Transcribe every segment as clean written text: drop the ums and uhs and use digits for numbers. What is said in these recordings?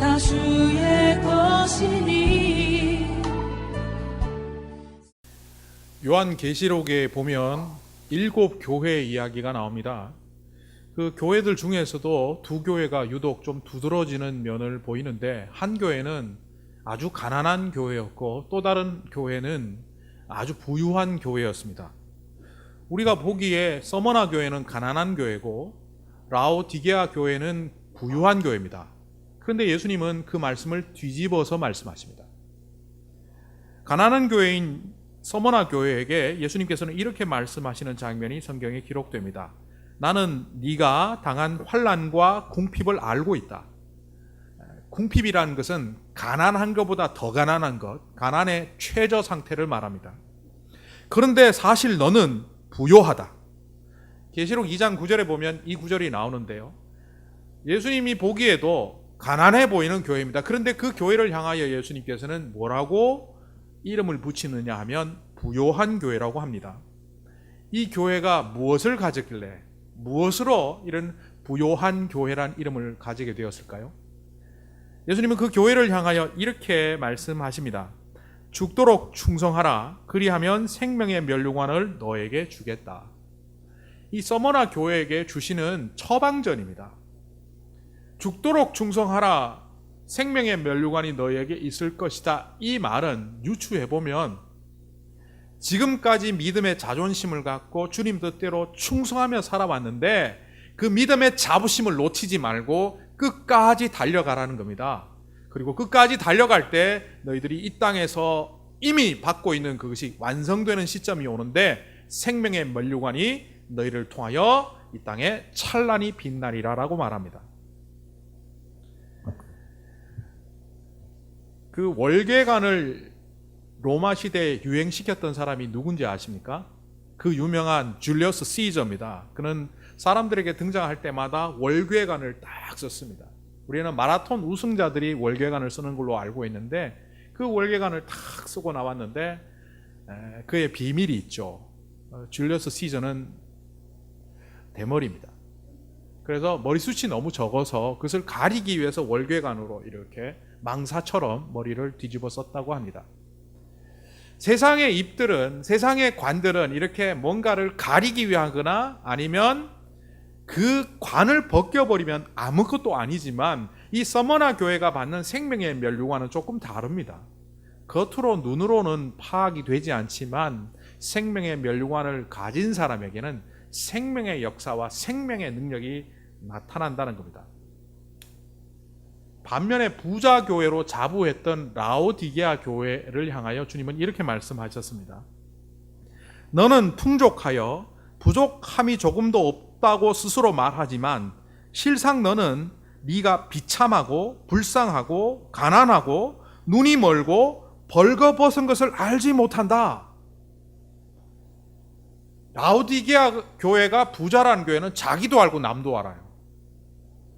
다 주의 것이니. 요한계시록에 보면 7교회 이야기가 나옵니다. 그 교회들 중에서도 두 교회가 유독 좀 두드러지는 면을 보이는데, 한 교회는 아주 가난한 교회였고 또 다른 교회는 아주 부유한 교회였습니다. 우리가 보기에 서머나 교회는 가난한 교회고 라오디게아 교회는 부유한 교회입니다. 그런데 예수님은 그 말씀을 뒤집어서 말씀하십니다. 가난한 교회인 서머나 교회에게 예수님께서는 이렇게 말씀하시는 장면이 성경에 기록됩니다. 나는 네가 당한 환난과 궁핍을 알고 있다. 궁핍이라는 것은 가난한 것보다 더 가난한 것, 가난의 최저 상태를 말합니다. 그런데 사실 너는 부요하다. 계시록 2장 9절에 보면 이 구절이 나오는데요. 예수님이 보기에도 가난해 보이는 교회입니다. 그런데 그 교회를 향하여 예수님께서는 뭐라고 이름을 붙이느냐 하면 부요한 교회라고 합니다. 이 교회가 무엇을 가졌길래, 무엇으로 이런 부요한 교회란 이름을 가지게 되었을까요? 예수님은 그 교회를 향하여 이렇게 말씀하십니다. 죽도록 충성하라. 그리하면 생명의 면류관을 너에게 주겠다. 이 서머나 교회에게 주시는 처방전입니다. 죽도록 충성하라. 생명의 면류관이 너에게 있을 것이다. 이 말은 유추해보면 지금까지 믿음의 자존심을 갖고 주님 뜻대로 충성하며 살아왔는데 그 믿음의 자부심을 놓치지 말고 끝까지 달려가라는 겁니다. 그리고 끝까지 달려갈 때 너희들이 이 땅에서 이미 받고 있는 그것이 완성되는 시점이 오는데 생명의 면류관이 너희를 통하여 이 땅에 찬란히 빛나리라라고 말합니다. 그 월계관을 로마 시대에 유행시켰던 사람이 누군지 아십니까? 그 유명한 줄리어스 시저입니다. 그는 사람들에게 등장할 때마다 월계관을 딱 썼습니다. 우리는 마라톤 우승자들이 월계관을 쓰는 걸로 알고 있는데 그 월계관을 탁 쓰고 나왔는데 그의 비밀이 있죠. 줄리어스 시저는 대머리입니다. 그래서 머리숱이 너무 적어서 그것을 가리기 위해서 월계관으로 이렇게 망사처럼 머리를 뒤집어 썼다고 합니다. 세상의 입들은, 세상의 관들은 이렇게 뭔가를 가리기 위하거나 아니면 그 관을 벗겨버리면 아무것도 아니지만 이 서머나 교회가 받는 생명의 면류관은 조금 다릅니다. 겉으로 눈으로는 파악이 되지 않지만 생명의 면류관을 가진 사람에게는 생명의 역사와 생명의 능력이 나타난다는 겁니다. 반면에 부자 교회로 자부했던 라오디게아 교회를 향하여 주님은 이렇게 말씀하셨습니다. 너는 풍족하여 부족함이 조금도 없다고 스스로 말하지만 실상 너는 네가 비참하고 불쌍하고 가난하고 눈이 멀고 벌거벗은 것을 알지 못한다. 라오디게아 교회가 부자라는 교회는 자기도 알고 남도 알아요.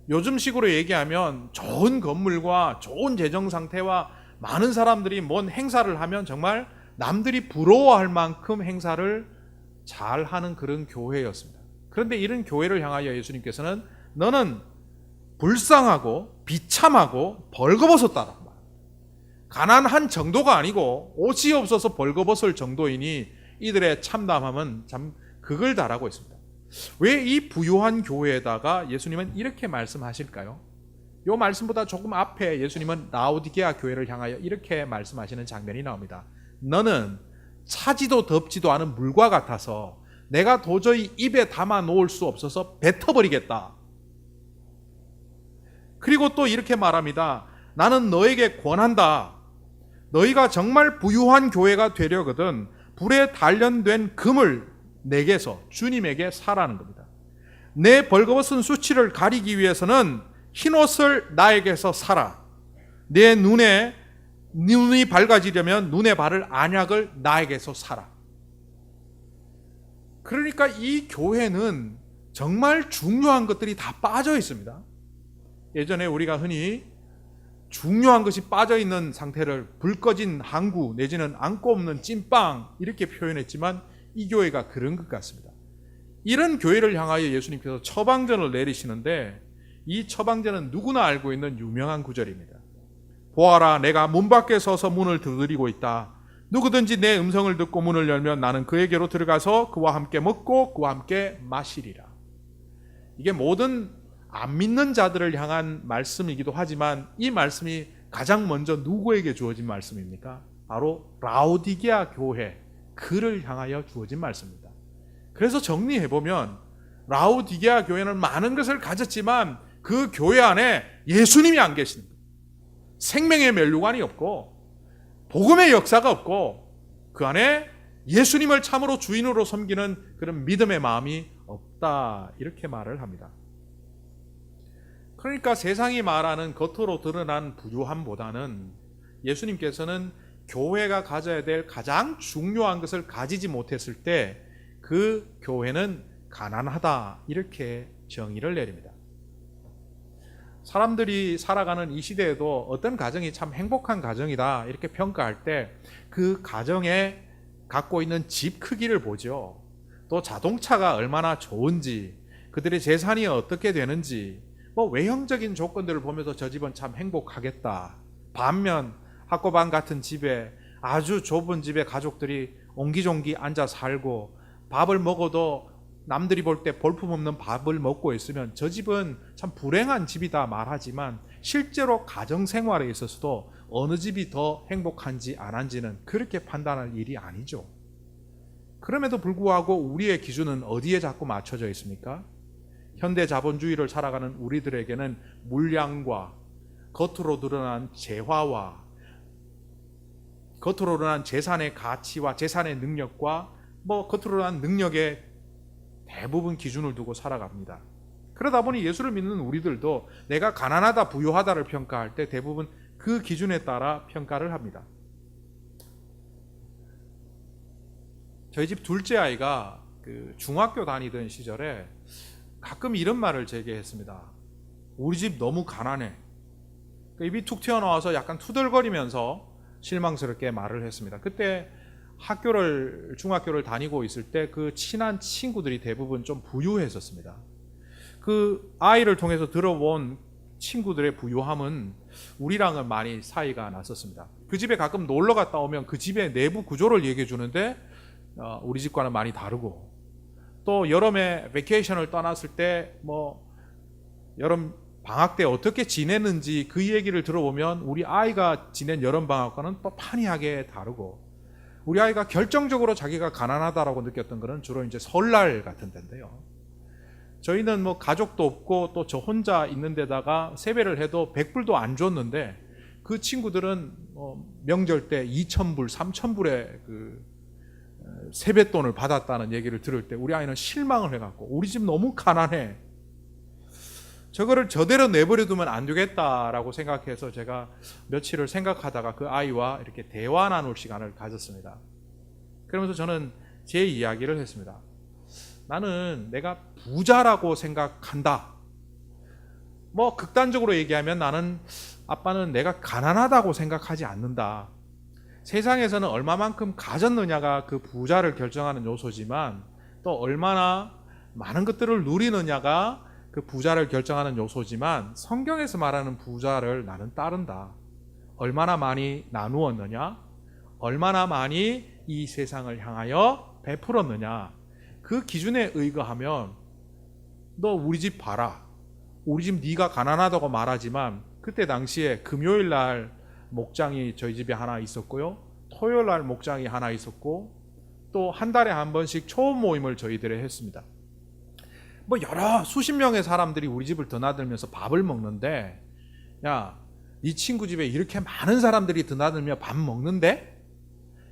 요즘 식으로 얘기하면 좋은 건물과 좋은 재정 상태와 많은 사람들이 뭔 행사를 하면 정말 남들이 부러워할 만큼 행사를 잘 하는 그런 교회였습니다. 그런데 이런 교회를 향하여 예수님께서는 너는 불쌍하고 비참하고 벌거벗었다. 가난한 정도가 아니고 옷이 없어서 벌거벗을 정도이니 이들의 참담함은 참 극을 달하고 있습니다. 왜 이 부유한 교회에다가 예수님은 이렇게 말씀하실까요? 이 말씀보다 조금 앞에 예수님은 라오디게아 교회를 향하여 이렇게 말씀하시는 장면이 나옵니다. 너는 차지도 덥지도 않은 물과 같아서 내가 도저히 입에 담아 놓을 수 없어서 뱉어버리겠다. 그리고 또 이렇게 말합니다. 나는 너에게 권한다. 너희가 정말 부유한 교회가 되려거든 불에 단련된 금을 내게서 주님에게 사라는 겁니다. 내 벌거벗은 수치를 가리기 위해서는 흰옷을 나에게서 사라. 내 눈이 밝아지려면 눈에 바를 안약을 나에게서 사라. 그러니까 이 교회는 정말 중요한 것들이 다 빠져 있습니다. 예전에 우리가 흔히 중요한 것이 빠져 있는 상태를 불 꺼진 항구 내지는 안고 없는 찐빵 이렇게 표현했지만 이 교회가 그런 것 같습니다. 이런 교회를 향하여 예수님께서 처방전을 내리시는데 이 처방전은 누구나 알고 있는 유명한 구절입니다. 보아라, 내가 문 밖에 서서 문을 두드리고 있다. 누구든지 내 음성을 듣고 문을 열면 나는 그에게로 들어가서 그와 함께 먹고 그와 함께 마시리라. 이게 모든 안 믿는 자들을 향한 말씀이기도 하지만 이 말씀이 가장 먼저 누구에게 주어진 말씀입니까? 바로 라오디게아 교회, 그를 향하여 주어진 말씀입니다. 그래서 정리해보면 라오디게아 교회는 많은 것을 가졌지만 그 교회 안에 예수님이 안 계십니다. 생명의 면류관이 없고 복음의 역사가 없고 그 안에 예수님을 참으로 주인으로 섬기는 그런 믿음의 마음이 없다, 이렇게 말을 합니다. 그러니까 세상이 말하는 겉으로 드러난 부유함보다는 예수님께서는 교회가 가져야 될 가장 중요한 것을 가지지 못했을 때 그 교회는 가난하다, 이렇게 정의를 내립니다. 사람들이 살아가는 이 시대에도 어떤 가정이 참 행복한 가정이다 이렇게 평가할 때 그 가정에 갖고 있는 집 크기를 보죠. 또 자동차가 얼마나 좋은지, 그들의 재산이 어떻게 되는지, 뭐 외형적인 조건들을 보면서 저 집은 참 행복하겠다. 반면 학고방 같은 집에, 아주 좁은 집에 가족들이 옹기종기 앉아 살고 밥을 먹어도 남들이 볼 때 볼품없는 밥을 먹고 있으면 저 집은 참 불행한 집이다 말하지만 실제로 가정생활에 있어서도 어느 집이 더 행복한지 안 한지는 그렇게 판단할 일이 아니죠. 그럼에도 불구하고 우리의 기준은 어디에 자꾸 맞춰져 있습니까? 현대 자본주의를 살아가는 우리들에게는 물량과 겉으로 드러난 재화와 겉으로 드러난 재산의 가치와 재산의 능력과 겉으로 드러난 능력의 대부분 기준을 두고 살아갑니다. 그러다 보니 예수를 믿는 우리들도 내가 가난하다 부유하다를 평가할 때 대부분 그 기준에 따라 평가를 합니다. 저희 집 둘째 아이가 중학교 다니던 시절에 가끔 이런 말을 제게 했습니다. 우리 집 너무 가난해. 입이 툭 튀어나와서 약간 투덜거리면서 실망스럽게 말을 했습니다. 그때 중학교를 다니고 있을 때 그 친한 친구들이 대부분 좀 부유했었습니다. 그 아이를 통해서 들어본 친구들의 부유함은 우리랑은 많이 사이가 났었습니다. 그 집에 가끔 놀러 갔다 오면 그 집의 내부 구조를 얘기해 주는데 우리 집과는 많이 다르고, 또 여름에 베케이션을 떠났을 때 여름 방학 때 어떻게 지내는지 그 얘기를 들어보면 우리 아이가 지낸 여름 방학과는 또 판이하게 다르고, 우리 아이가 결정적으로 자기가 가난하다라고 느꼈던 것은 주로 이제 설날 같은 데인데요. 저희는 가족도 없고 또 저 혼자 있는 데다가 세배를 해도 100불도 안 줬는데 그 친구들은 명절 때 2,000불, 3,000불의 그 세뱃돈을 받았다는 얘기를 들을 때 우리 아이는 실망을 해갖고 우리 집 너무 가난해. 저거를 저대로 내버려 두면 안 되겠다라고 생각해서 제가 며칠을 생각하다가 그 아이와 이렇게 대화 나눌 시간을 가졌습니다. 그러면서 저는 제 이야기를 했습니다. 나는 내가 부자라고 생각한다. 극단적으로 얘기하면 나는 아빠는 내가 가난하다고 생각하지 않는다. 세상에서는 얼마만큼 가졌느냐가 그 부자를 결정하는 요소지만 또 얼마나 많은 것들을 누리느냐가 그 부자를 결정하는 요소지만 성경에서 말하는 부자를 나는 따른다. 얼마나 많이 나누었느냐, 얼마나 많이 이 세상을 향하여 베풀었느냐, 그 기준에 의거하면 너 우리 집 봐라. 우리 집 네가 가난하다고 말하지만 그때 당시에 금요일 날 목장이 저희 집에 하나 있었고요, 토요일 날 목장이 하나 있었고, 또 한 달에 한 번씩 초음 모임을 저희들이 했습니다. 여러 수십 명의 사람들이 우리 집을 드나들면서 밥을 먹는데, 야, 네 친구 집에 이렇게 많은 사람들이 드나들며 밥 먹는데?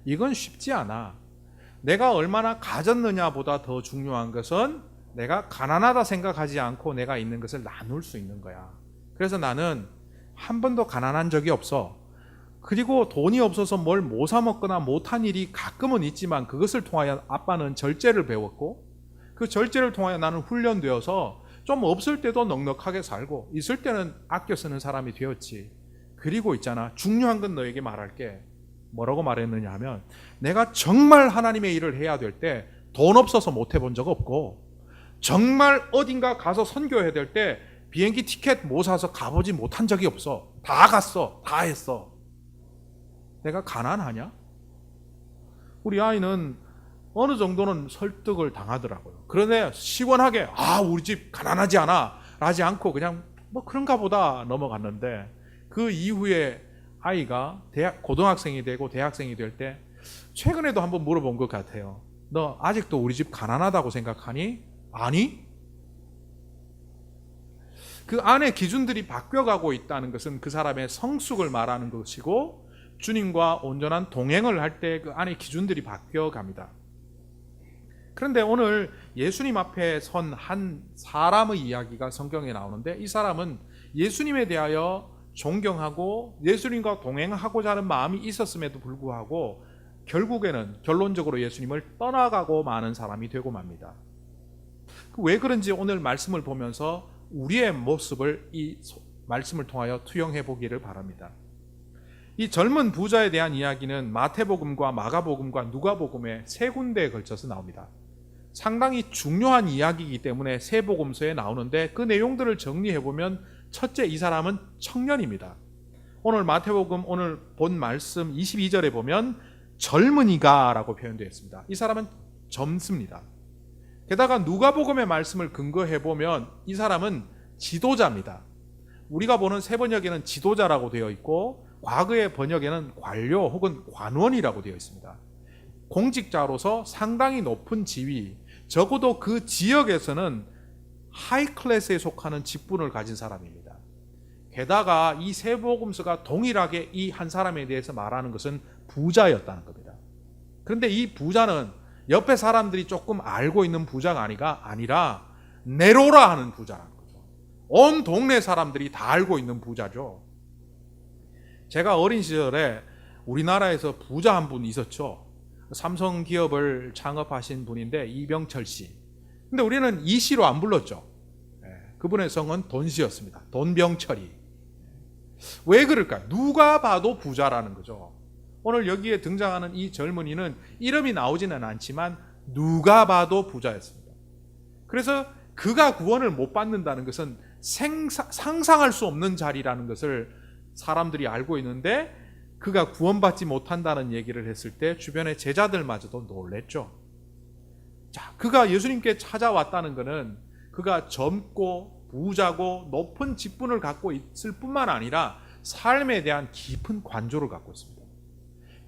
이건 쉽지 않아. 내가 얼마나 가졌느냐보다 더 중요한 것은 내가 가난하다 생각하지 않고 내가 있는 것을 나눌 수 있는 거야. 그래서 나는 한 번도 가난한 적이 없어. 그리고 돈이 없어서 뭘 못 사 먹거나 못한 일이 가끔은 있지만 그것을 통하여 아빠는 절제를 배웠고, 그 절제를 통하여 나는 훈련되어서 좀 없을 때도 넉넉하게 살고 있을 때는 아껴 쓰는 사람이 되었지. 그리고 있잖아, 중요한 건 너에게 말할게. 뭐라고 말했느냐 하면, 내가 정말 하나님의 일을 해야 될 때 돈 없어서 못 해본 적 없고, 정말 어딘가 가서 선교해야 될 때 비행기 티켓 못 사서 가보지 못한 적이 없어. 다 갔어. 다 했어. 내가 가난하냐? 우리 아이는 어느 정도는 설득을 당하더라고요. 그런데 시원하게 우리 집 가난하지 않아 라지 않고 그냥 뭐 그런가 보다 넘어갔는데, 그 이후에 아이가 고등학생이 되고 대학생이 될 때 최근에도 한번 물어본 것 같아요. 너 아직도 우리 집 가난하다고 생각하니? 아니? 그 안에 기준들이 바뀌어가고 있다는 것은 그 사람의 성숙을 말하는 것이고, 주님과 온전한 동행을 할 때 그 안에 기준들이 바뀌어갑니다. 그런데 오늘 예수님 앞에 선 한 사람의 이야기가 성경에 나오는데, 이 사람은 예수님에 대하여 존경하고 예수님과 동행하고자 하는 마음이 있었음에도 불구하고 결국에는 결론적으로 예수님을 떠나가고 마는 사람이 되고 맙니다. 왜 그런지 오늘 말씀을 보면서 우리의 모습을 이 말씀을 통하여 투영해 보기를 바랍니다. 이 젊은 부자에 대한 이야기는 마태복음과 마가복음과 누가복음에 세 군데에 걸쳐서 나옵니다. 상당히 중요한 이야기이기 때문에 세 복음서에 나오는데, 그 내용들을 정리해 보면 첫째, 이 사람은 청년입니다. 오늘 마태복음 오늘 본 말씀 22절에 보면 젊은이가 라고 표현되어 있습니다. 이 사람은 젊습니다. 게다가 누가복음의 말씀을 근거해 보면 이 사람은 지도자입니다. 우리가 보는 새 번역에는 지도자라고 되어 있고, 과거의 번역에는 관료 혹은 관원이라고 되어 있습니다. 공직자로서 상당히 높은 지위, 적어도 그 지역에서는 하이 클래스에 속하는 직분을 가진 사람입니다. 게다가 이 세 복음서가 동일하게 이 한 사람에 대해서 말하는 것은 부자였다는 겁니다. 그런데 이 부자는 옆에 사람들이 조금 알고 있는 부자가 아니라 네로라 하는 부자라는 거죠. 온 동네 사람들이 다 알고 있는 부자죠. 제가 어린 시절에 우리나라에서 부자 한 분 있었죠. 삼성 기업을 창업하신 분인데 이병철 씨. 근데 우리는 이 씨로 안 불렀죠. 그분의 성은 돈씨였습니다. 돈병철이. 왜 그럴까요? 누가 봐도 부자라는 거죠. 오늘 여기에 등장하는 이 젊은이는 이름이 나오지는 않지만 누가 봐도 부자였습니다. 그래서 그가 구원을 못 받는다는 것은 상상할 수 없는 자리라는 것을 사람들이 알고 있는데, 그가 구원받지 못한다는 얘기를 했을 때 주변의 제자들마저도 놀랬죠. 자, 그가 예수님께 찾아왔다는 것은 그가 젊고 부자고 높은 직분을 갖고 있을 뿐만 아니라 삶에 대한 깊은 관조를 갖고 있습니다.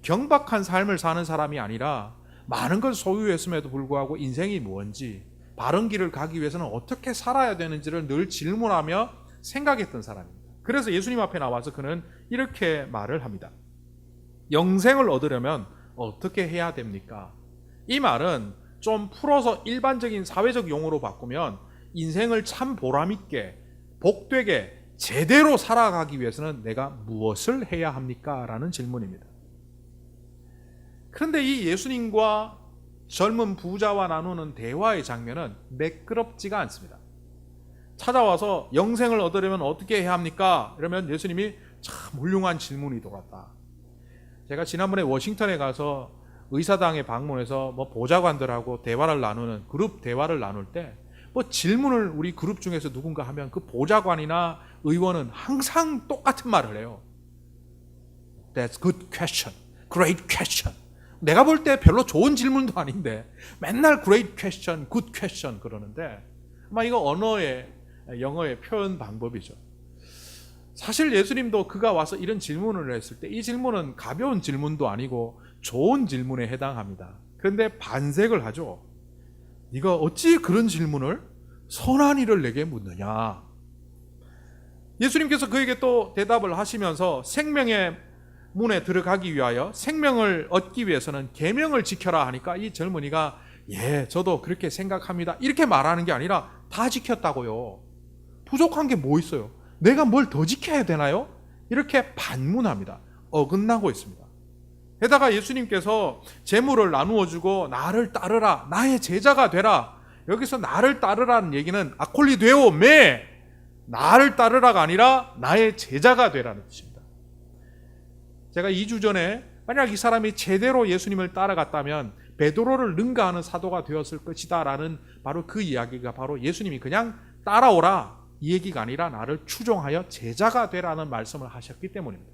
경박한 삶을 사는 사람이 아니라 많은 걸 소유했음에도 불구하고 인생이 뭔지, 바른 길을 가기 위해서는 어떻게 살아야 되는지를 늘 질문하며 생각했던 사람입니다. 그래서 예수님 앞에 나와서 그는 이렇게 말을 합니다. 영생을 얻으려면 어떻게 해야 됩니까? 이 말은 좀 풀어서 일반적인 사회적 용어로 바꾸면 인생을 참 보람있게 복되게 제대로 살아가기 위해서는 내가 무엇을 해야 합니까? 라는 질문입니다. 그런데 이 예수님과 젊은 부자와 나누는 대화의 장면은 매끄럽지가 않습니다. 찾아와서 영생을 얻으려면 어떻게 해야 합니까? 이러면 예수님이 참 훌륭한 질문이 돌았다. 제가 지난번에 워싱턴에 가서 의사당에 방문해서 보좌관들하고 대화를 나누는 그룹 대화를 나눌 때 질문을 우리 그룹 중에서 누군가 하면 그 보좌관이나 의원은 항상 똑같은 말을 해요. That's good question. Great question. 내가 볼 때 별로 좋은 질문도 아닌데 맨날 great question, good question 그러는데 아마 이거 영어의 표현 방법이죠. 사실 예수님도 그가 와서 이런 질문을 했을 때 이 질문은 가벼운 질문도 아니고 좋은 질문에 해당합니다. 그런데 반색을 하죠. 네가 어찌 그런 질문을 선한 일을 내게 묻느냐. 예수님께서 그에게 또 대답을 하시면서 생명의 문에 들어가기 위하여 생명을 얻기 위해서는 계명을 지켜라 하니까 이 젊은이가 예, 저도 그렇게 생각합니다. 이렇게 말하는 게 아니라 다 지켰다고요. 부족한 게 뭐 있어요? 내가 뭘 더 지켜야 되나요? 이렇게 반문합니다. 어긋나고 있습니다. 게다가 예수님께서 재물을 나누어 주고 나를 따르라, 나의 제자가 되라. 여기서 나를 따르라는 얘기는 아콜리 되오 메, 나를 따르라가 아니라 나의 제자가 되라는 뜻입니다. 제가 2주 전에 만약 이 사람이 제대로 예수님을 따라갔다면 베드로를 능가하는 사도가 되었을 것이다 라는 바로 그 이야기가 바로 예수님이 그냥 따라오라, 이 얘기가 아니라 나를 추종하여 제자가 되라는 말씀을 하셨기 때문입니다.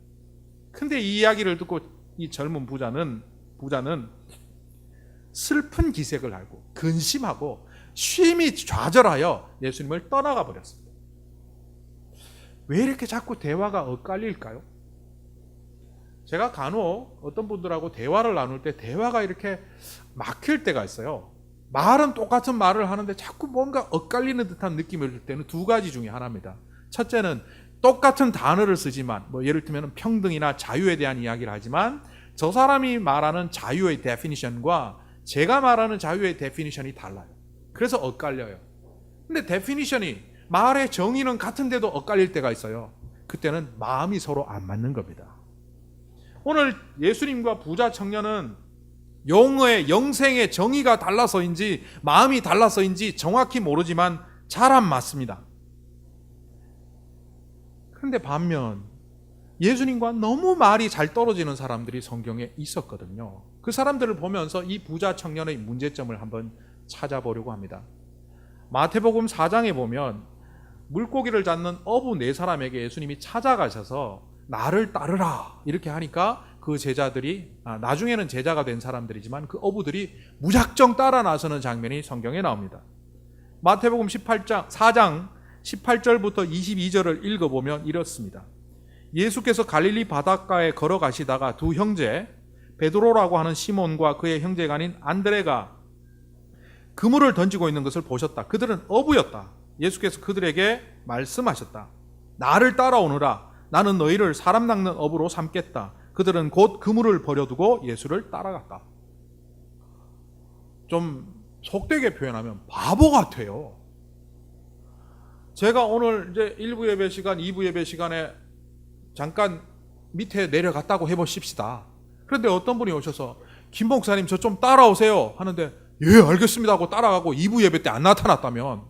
근데 이 이야기를 듣고 이 젊은 부자는 슬픈 기색을 하고 근심하고 심히 좌절하여 예수님을 떠나가 버렸습니다. 왜 이렇게 자꾸 대화가 엇갈릴까요? 제가 간혹 어떤 분들하고 대화를 나눌 때 대화가 이렇게 막힐 때가 있어요. 말은 똑같은 말을 하는데 자꾸 뭔가 엇갈리는 듯한 느낌을 들 때는 두 가지 중에 하나입니다. 첫째는 똑같은 단어를 쓰지만 예를 들면 평등이나 자유에 대한 이야기를 하지만 저 사람이 말하는 자유의 데피니션과 제가 말하는 자유의 데피니션이 달라요. 그래서 엇갈려요. 근데 데피니션이 말의 정의는 같은데도 엇갈릴 때가 있어요. 그때는 마음이 서로 안 맞는 겁니다. 오늘 예수님과 부자 청년은 용어의 영생의 정의가 달라서인지 마음이 달라서인지 정확히 모르지만 잘 안 맞습니다. 그런데 반면 예수님과 너무 말이 잘 떨어지는 사람들이 성경에 있었거든요. 그 사람들을 보면서 이 부자 청년의 문제점을 한번 찾아보려고 합니다. 마태복음 4장에 보면 물고기를 잡는 어부 네 사람에게 예수님이 찾아가셔서 나를 따르라 이렇게 하니까 그 제자들이 나중에는 제자가 된 사람들이지만 그 어부들이 무작정 따라 나서는 장면이 성경에 나옵니다. 마태복음 4장 18절부터 22절을 읽어보면 이렇습니다. 예수께서 갈릴리 바닷가에 걸어가시다가 두 형제 베드로라고 하는 시몬과 그의 형제가 아닌 안드레가 그물을 던지고 있는 것을 보셨다. 그들은 어부였다. 예수께서 그들에게 말씀하셨다. 나를 따라오너라. 나는 너희를 사람 낚는 어부로 삼겠다. 그들은 곧 그물을 버려두고 예수를 따라갔다. 좀 속되게 표현하면 바보 같아요. 제가 오늘 이제 1부 예배 시간, 2부 예배 시간에 잠깐 밑에 내려갔다고 해보십시다. 그런데 어떤 분이 오셔서 김 목사님 저 좀 따라오세요 하는데 예 알겠습니다 하고 따라가고 2부 예배 때 안 나타났다면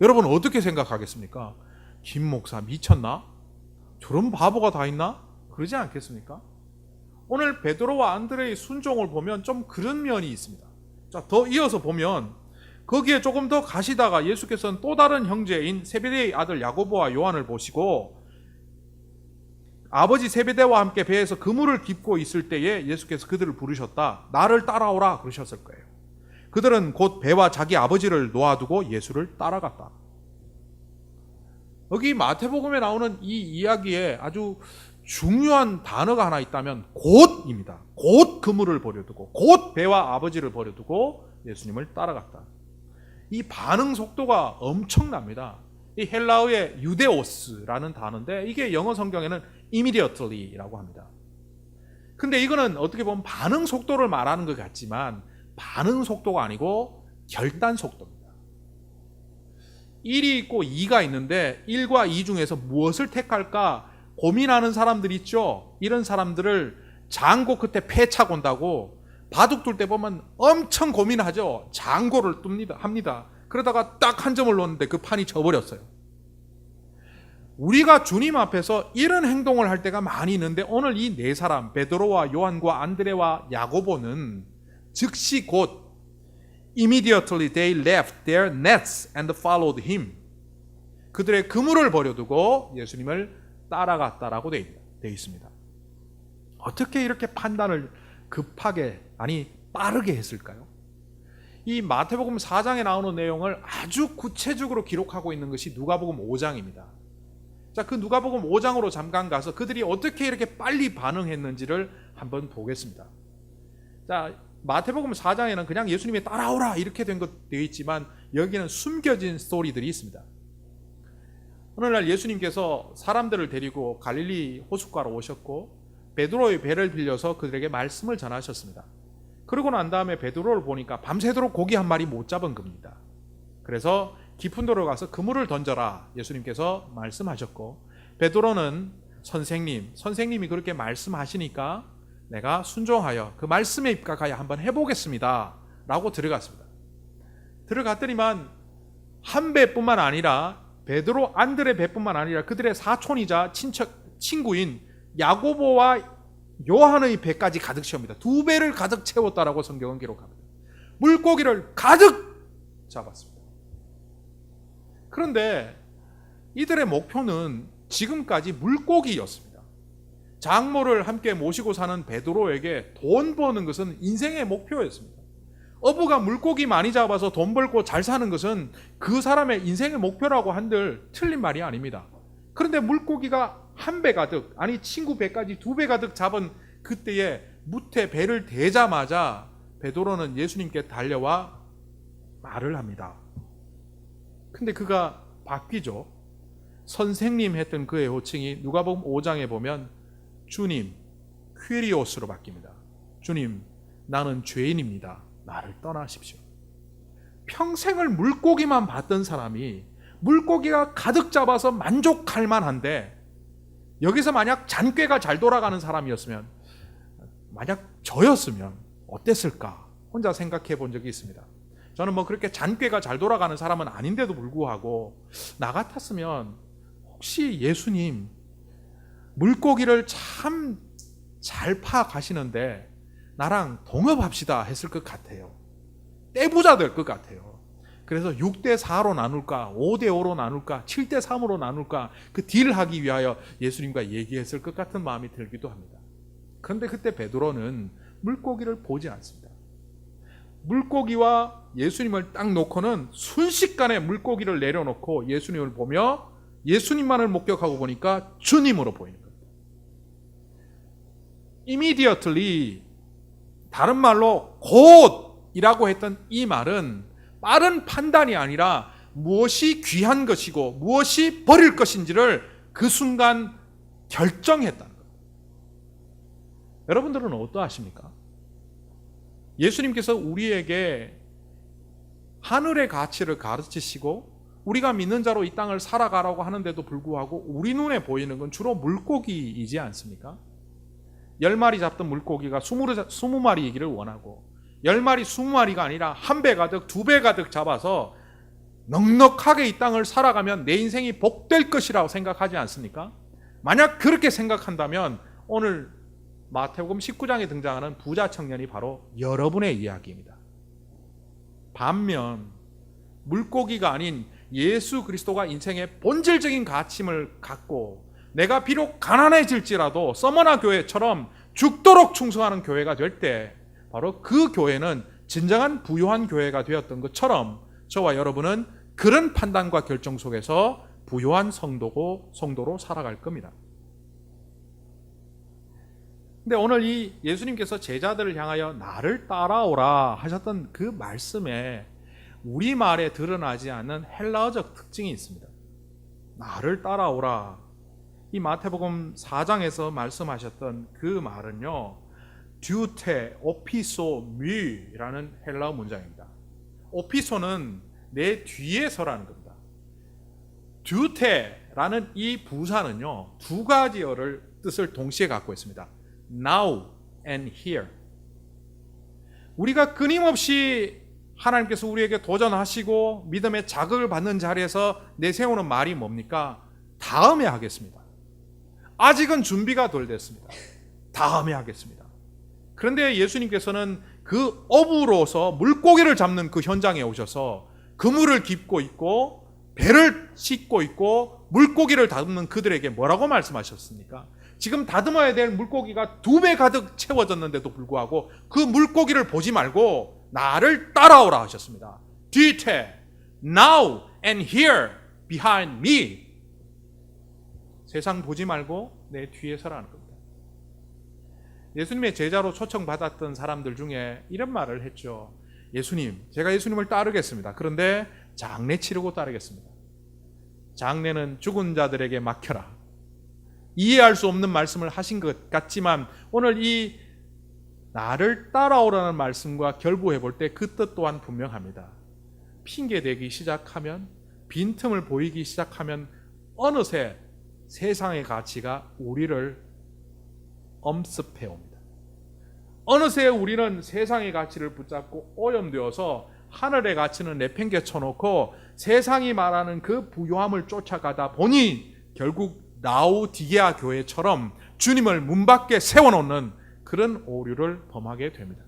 여러분 어떻게 생각하겠습니까? 김 목사 미쳤나? 저런 바보가 다 있나? 그러지 않겠습니까? 오늘 베드로와 안드레의 순종을 보면 좀 그런 면이 있습니다. 자, 더 이어서 보면 거기에 조금 더 가시다가 예수께서는 또 다른 형제인 세베대의 아들 야고보와 요한을 보시고 아버지 세베대와 함께 배에서 그물을 깁고 있을 때에 예수께서 그들을 부르셨다. 나를 따라오라 그러셨을 거예요. 그들은 곧 배와 자기 아버지를 놓아두고 예수를 따라갔다. 여기 마태복음에 나오는 이 이야기에 아주 중요한 단어가 하나 있다면 곧입니다. 곧 그물을 버려두고 곧 배와 아버지를 버려두고 예수님을 따라갔다. 이 반응 속도가 엄청납니다. 이 헬라어의 유데오스라는 단어인데 이게 영어 성경에는 immediately라고 합니다. 근데 이거는 어떻게 보면 반응 속도를 말하는 것 같지만 반응 속도가 아니고 결단 속도입니다. 1이 있고 2가 있는데 1과 2 중에서 무엇을 택할까 고민하는 사람들이 있죠. 이런 사람들을 장고 끝에 패착 온다고 바둑 둘 때 보면 엄청 고민하죠. 장고를 합니다. 그러다가 딱 한 점을 놓는데 그 판이 져버렸어요. 우리가 주님 앞에서 이런 행동을 할 때가 많이 있는데 오늘 이 네 사람 베드로와 요한과 안드레와 야고보는 즉시 곧 Immediately they left their nets and followed him. 그들의 그물을 버려두고 예수님을 따라갔다라고 되어 있습니다. 어떻게 이렇게 판단을 급하게 빠르게 했을까요? 이 마태복음 4장에 나오는 내용을 아주 구체적으로 기록하고 있는 것이 누가복음 5장입니다. 자, 그 누가복음 5장으로 잠깐 가서 그들이 어떻게 이렇게 빨리 반응했는지를 한번 보겠습니다. 자, 마태복음 4장에는 그냥 예수님이 따라오라 이렇게 되어 있지만 여기는 숨겨진 스토리들이 있습니다. 오늘날 예수님께서 사람들을 데리고 갈릴리 호숫가로 오셨고 베드로의 배를 빌려서 그들에게 말씀을 전하셨습니다. 그러고 난 다음에 베드로를 보니까 밤새도록 고기 한 마리 못 잡은 겁니다. 그래서 깊은 데로 가서 그물을 던져라 예수님께서 말씀하셨고 베드로는 선생님이 그렇게 말씀하시니까 내가 순종하여 그 말씀에 입각하여 한번 해보겠습니다 라고 들어갔습니다. 들어갔더니만 한 배뿐만 아니라 베드로 안드레 배뿐만 아니라 그들의 사촌이자 친구인 야고보와 요한의 배까지 가득 채웁니다. 2배를 가득 채웠다라고 성경은 기록합니다. 물고기를 가득 잡았습니다. 그런데 이들의 목표는 지금까지 물고기였습니다. 장모를 함께 모시고 사는 베드로에게 돈 버는 것은 인생의 목표였습니다. 어부가 물고기 많이 잡아서 돈 벌고 잘 사는 것은 그 사람의 인생의 목표라고 한들 틀린 말이 아닙니다. 그런데 물고기가 한 배 가득, 아니 친구 배까지 두 배 가득 잡은 그때에 무태 배를 대자마자 베드로는 예수님께 달려와 말을 합니다. 근데 그가 바뀌죠. 선생님 했던 그의 호칭이 누가복음 5장에 보면 주님, 퀴리오스로 바뀝니다. 주님, 나는 죄인입니다. 나를 떠나십시오. 평생을 물고기만 봤던 사람이 물고기가 가득 잡아서 만족할 만한데, 여기서 만약 잔꾀가 잘 돌아가는 사람이었으면, 만약 저였으면 어땠을까 혼자 생각해 본 적이 있습니다. 저는 뭐 그렇게 잔꾀가 잘 돌아가는 사람은 아닌데도 불구하고 나 같았으면 혹시 예수님 물고기를 참 잘 파가시는데 나랑 동업합시다 했을 것 같아요. 떼부자 될 것 같아요. 그래서 6대4로 나눌까, 5대5로 나눌까, 7대3으로 나눌까, 그 딜하기 위하여 예수님과 얘기했을 것 같은 마음이 들기도 합니다. 그런데 그때 베드로는 물고기를 보지 않습니다. 물고기와 예수님을 딱 놓고는 순식간에 물고기를 내려놓고 예수님을 보며 예수님만을 목격하고 보니까 주님으로 보이는 겁니다. Immediately, 다른 말로 곧이라고 했던 이 말은 빠른 판단이 아니라 무엇이 귀한 것이고 무엇이 버릴 것인지를 그 순간 결정했다는 겁니다. 여러분들은 어떠하십니까? 예수님께서 우리에게 하늘의 가치를 가르치시고 우리가 믿는 자로 이 땅을 살아가라고 하는데도 불구하고 우리 눈에 보이는 건 주로 물고기이지 않습니까? 10마리 잡던 물고기가 20마리이기를 원하고 10마리, 20마리가 아니라 한 배 가득, 두 배 가득 잡아서 넉넉하게 이 땅을 살아가면 내 인생이 복될 것이라고 생각하지 않습니까? 만약 그렇게 생각한다면 오늘 마태복음 19장에 등장하는 부자 청년이 바로 여러분의 이야기입니다. 반면 물고기가 아닌 예수 그리스도가 인생의 본질적인 가치를 갖고 내가 비록 가난해질지라도 서머나 교회처럼 죽도록 충성하는 교회가 될 때 바로 그 교회는 진정한 부유한 교회가 되었던 것처럼 저와 여러분은 그런 판단과 결정 속에서 부유한 성도로 살아갈 겁니다. 근데 오늘 이 예수님께서 제자들을 향하여 나를 따라오라 하셨던 그 말씀에 우리말에 드러나지 않는 헬라어적 특징이 있습니다. 나를 따라오라. 이 마태복음 4장에서 말씀하셨던 그 말은요, 듀테 오피소 미라는 헬라어 문장입니다. 오피소는 내 뒤에 서라는 겁니다. 듀테라는 이 부사는요, 두 가지 뜻을 동시에 갖고 있습니다. Now and here. 우리가 끊임없이 하나님께서 우리에게 도전하시고 믿음의 자극을 받는 자리에서 내세우는 말이 뭡니까? 다음에 하겠습니다. 아직은 준비가 덜 됐습니다. 다음에 하겠습니다. 그런데 예수님께서는 그 어부로서 물고기를 잡는 그 현장에 오셔서 그물을 깁고 있고 배를 싣고 있고 물고기를 다듬는 그들에게 뭐라고 말씀하셨습니까? 지금 다듬어야 될 물고기가 2배 가득 채워졌는데도 불구하고 그 물고기를 보지 말고 나를 따라오라 하셨습니다. 뒤태, now and here behind me. 세상 보지 말고 내 뒤에 서라는 겁니다. 예수님의 제자로 초청받았던 사람들 중에 이런 말을 했죠. 예수님, 제가 예수님을 따르겠습니다. 그런데 장례 치르고 따르겠습니다. 장례는 죽은 자들에게 맡겨라. 이해할 수 없는 말씀을 하신 것 같지만 오늘 이 나를 따라오라는 말씀과 결부해 볼 때 그 뜻 또한 분명합니다. 핑계대기 시작하면, 빈틈을 보이기 시작하면 어느새 세상의 가치가 우리를 엄습해 옵니다. 어느새 우리는 세상의 가치를 붙잡고 오염되어서 하늘의 가치는 내팽개쳐 놓고 세상이 말하는 그 부유함을 쫓아가다 보니 결국 라오디게아 교회처럼 주님을 문 밖에 세워놓는 그런 오류를 범하게 됩니다.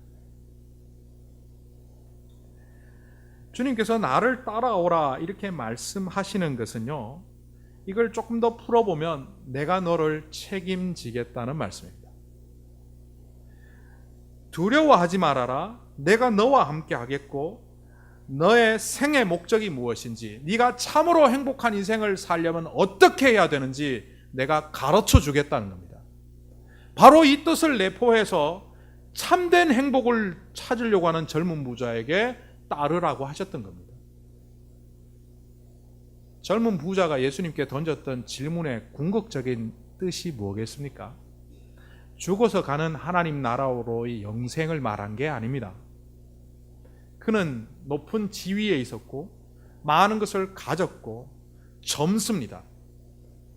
주님께서 나를 따라오라 이렇게 말씀하시는 것은요, 이걸 조금 더 풀어보면 내가 너를 책임지겠다는 말씀입니다. 두려워하지 말아라. 내가 너와 함께 하겠고 너의 생의 목적이 무엇인지, 네가 참으로 행복한 인생을 살려면 어떻게 해야 되는지 내가 가르쳐 주겠다는 겁니다. 바로 이 뜻을 내포해서 참된 행복을 찾으려고 하는 젊은 부자에게 따르라고 하셨던 겁니다. 젊은 부자가 예수님께 던졌던 질문의 궁극적인 뜻이 뭐겠습니까? 죽어서 가는 하나님 나라로의 영생을 말한 게 아닙니다. 그는 높은 지위에 있었고 많은 것을 가졌고 젊습니다.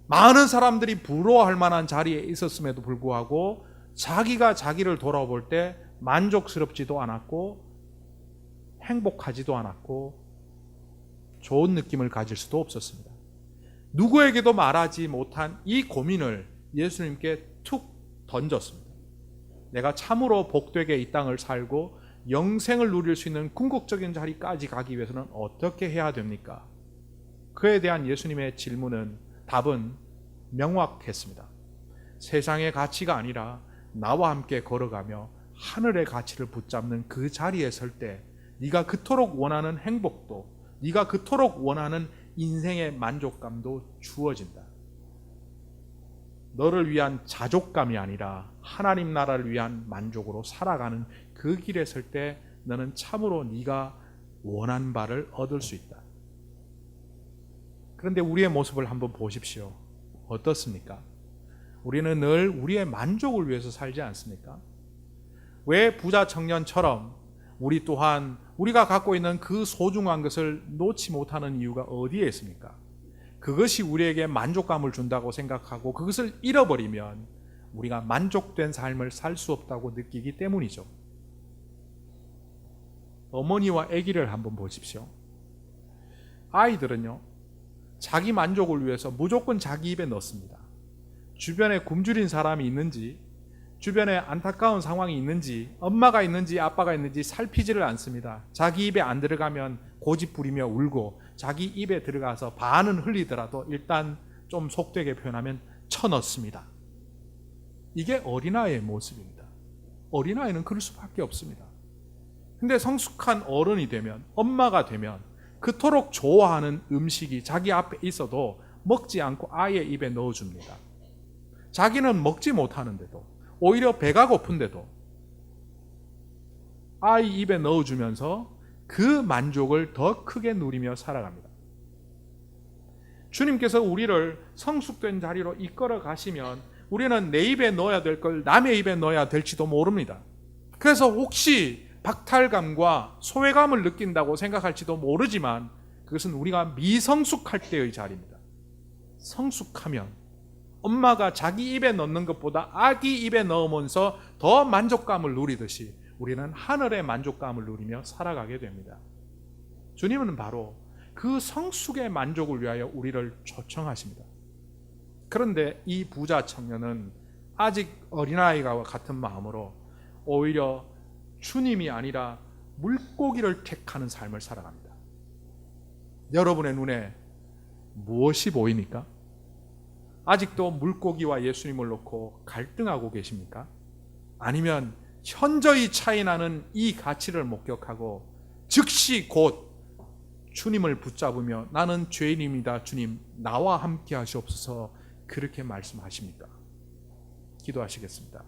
많은 사람들이 부러워할 만한 자리에 있었음에도 불구하고 자기가 자기를 돌아볼 때 만족스럽지도 않았고 행복하지도 않았고 좋은 느낌을 가질 수도 없었습니다. 누구에게도 말하지 못한 이 고민을 예수님께 툭 던졌습니다. 내가 참으로 복되게 이 땅을 살고 영생을 누릴 수 있는 궁극적인 자리까지 가기 위해서는 어떻게 해야 됩니까? 그에 대한 예수님의 답은 명확했습니다. 세상의 가치가 아니라 나와 함께 걸어가며 하늘의 가치를 붙잡는 그 자리에 설 때 네가 그토록 원하는 행복도, 네가 그토록 원하는 인생의 만족감도 주어진다. 너를 위한 자족감이 아니라 하나님 나라를 위한 만족으로 살아가는 그 길에 설 때 너는 참으로 네가 원한 바를 얻을 수 있다. 그런데 우리의 모습을 한번 보십시오. 어떻습니까? 우리는 늘 우리의 만족을 위해서 살지 않습니까? 왜 부자 청년처럼 우리 또한 우리가 갖고 있는 그 소중한 것을 놓지 못하는 이유가 어디에 있습니까? 그것이 우리에게 만족감을 준다고 생각하고 그것을 잃어버리면 우리가 만족된 삶을 살 수 없다고 느끼기 때문이죠. 어머니와 아기를 한번 보십시오. 아이들은요, 자기 만족을 위해서 무조건 자기 입에 넣습니다. 주변에 굶주린 사람이 있는지, 주변에 안타까운 상황이 있는지, 엄마가 있는지 아빠가 있는지 살피지를 않습니다. 자기 입에 안 들어가면 고집 부리며 울고, 자기 입에 들어가서 반은 흘리더라도 일단 좀 속되게 표현하면 쳐넣습니다. 이게 어린아이의 모습입니다. 어린아이는 그럴 수밖에 없습니다. 근데 성숙한 어른이 되면, 엄마가 되면 그토록 좋아하는 음식이 자기 앞에 있어도 먹지 않고 아이의 입에 넣어줍니다. 자기는 먹지 못하는데도, 오히려 배가 고픈데도 아이 입에 넣어주면서 그 만족을 더 크게 누리며 살아갑니다. 주님께서 우리를 성숙된 자리로 이끌어 가시면 우리는 내 입에 넣어야 될 걸 남의 입에 넣어야 될지도 모릅니다. 그래서 혹시 박탈감과 소외감을 느낀다고 생각할지도 모르지만 그것은 우리가 미성숙할 때의 자리입니다. 성숙하면 엄마가 자기 입에 넣는 것보다 아기 입에 넣으면서 더 만족감을 누리듯이 우리는 하늘의 만족감을 누리며 살아가게 됩니다. 주님은 바로 그 성숙의 만족을 위하여 우리를 초청하십니다. 그런데 이 부자 청년은 아직 어린아이와 같은 마음으로 오히려 주님이 아니라 물고기를 택하는 삶을 살아갑니다. 여러분의 눈에 무엇이 보입니까? 아직도 물고기와 예수님을 놓고 갈등하고 계십니까? 아니면 현저히 차이나는 이 가치를 목격하고 즉시 곧 주님을 붙잡으며 나는 죄인입니다. 주님 나와 함께 하시옵소서 그렇게 말씀하십니까? 기도하시겠습니다.